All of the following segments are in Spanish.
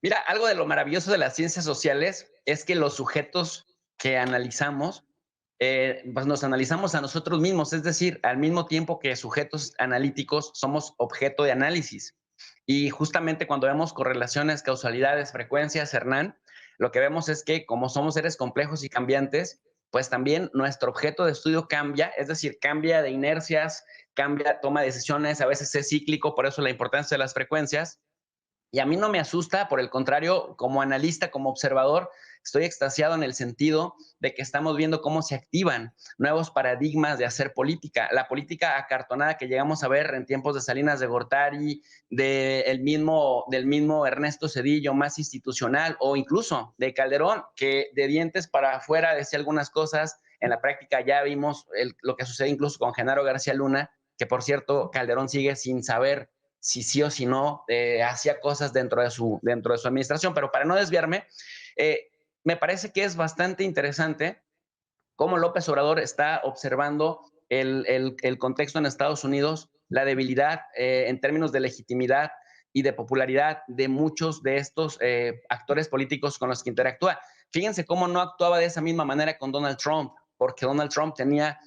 Mira, algo de lo maravilloso de las ciencias sociales es que los sujetos que analizamos, pues nos analizamos a nosotros mismos, es decir, al mismo tiempo que sujetos analíticos somos objeto de análisis. Y justamente cuando vemos correlaciones, causalidades, frecuencias, Hernán, lo que vemos es que como somos seres complejos y cambiantes, pues también nuestro objeto de estudio cambia, es decir, cambia de inercias, cambia, toma decisiones, a veces es cíclico, por eso la importancia de las frecuencias. Y a mí no me asusta, por el contrario, como analista, como observador, estoy extasiado en el sentido de que estamos viendo cómo se activan nuevos paradigmas de hacer política. La política acartonada que llegamos a ver en tiempos de Salinas de Gortari, del mismo Ernesto Zedillo, más institucional, o incluso de Calderón, que de dientes para afuera decía algunas cosas. En la práctica ya vimos lo que sucede incluso con Genaro García Luna, que por cierto, Calderón sigue sin saber si sí o si no hacía cosas dentro de su administración. Pero para no desviarme, eh, me parece que es bastante interesante cómo López Obrador está observando el contexto en Estados Unidos, la debilidad en términos de legitimidad y de popularidad de muchos de estos actores políticos con los que interactúa. Fíjense cómo no actuaba de esa misma manera con Donald Trump, porque Donald Trump tenía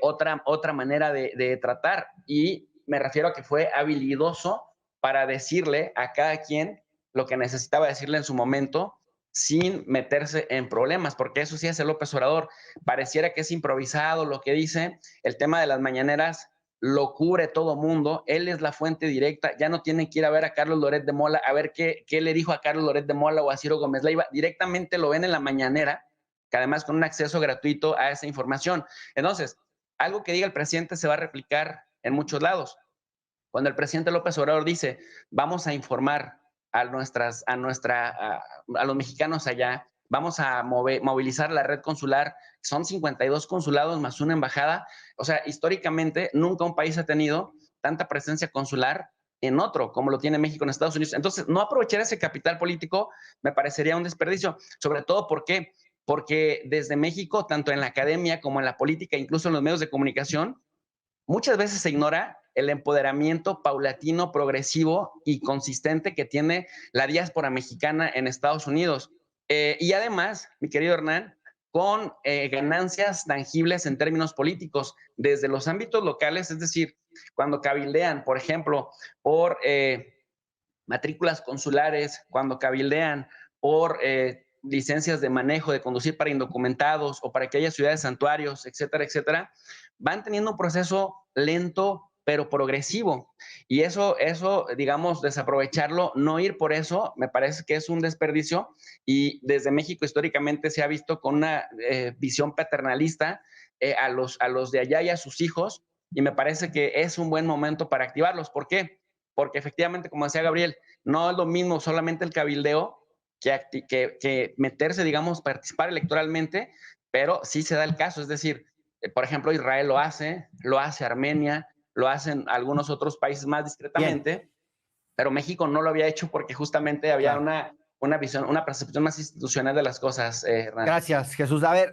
otra manera de tratar, y me refiero a que fue habilidoso para decirle a cada quien lo que necesitaba decirle en su momento sin meterse en problemas, porque eso sí hace López Obrador. Pareciera que es improvisado lo que dice, el tema de las mañaneras lo cubre todo mundo, él es la fuente directa, ya no tienen que ir a ver a Carlos Loret de Mola, a ver qué le dijo a Carlos Loret de Mola o a Ciro Gómez Leiva, directamente lo ven en la mañanera, que además con un acceso gratuito a esa información. Entonces, algo que diga el presidente se va a replicar en muchos lados. Cuando el presidente López Obrador dice, vamos a informar a los mexicanos allá, vamos a movilizar la red consular, son 52 consulados más una embajada. O sea, históricamente nunca un país ha tenido tanta presencia consular en otro, como lo tiene México en Estados Unidos. Entonces, no aprovechar ese capital político me parecería un desperdicio, sobre todo porque desde México, tanto en la academia como en la política, incluso en los medios de comunicación, muchas veces se ignora el empoderamiento paulatino, progresivo y consistente que tiene la diáspora mexicana en Estados Unidos. Y además, mi querido Hernán, con ganancias tangibles en términos políticos, desde los ámbitos locales, es decir, cuando cabildean, por ejemplo, por matrículas consulares, cuando cabildean por licencias de manejo, de conducir para indocumentados o para que haya ciudades santuarios, etcétera, etcétera, van teniendo un proceso lento pero progresivo. Y eso, digamos, desaprovecharlo, no ir por eso, me parece que es un desperdicio. Y desde México históricamente se ha visto con una visión paternalista a los de allá y a sus hijos, y me parece que es un buen momento para activarlos. ¿Por qué? Porque efectivamente, como decía Gabriel, no es lo mismo solamente el cabildeo que meterse, digamos, participar electoralmente, pero sí se da el caso. Es decir, por ejemplo, Israel lo hace Armenia, lo hacen algunos otros países más Bien, discretamente, pero México no lo había hecho porque justamente había claro. una visión, una percepción más institucional de las cosas, Hernán. Gracias, Jesús. A ver.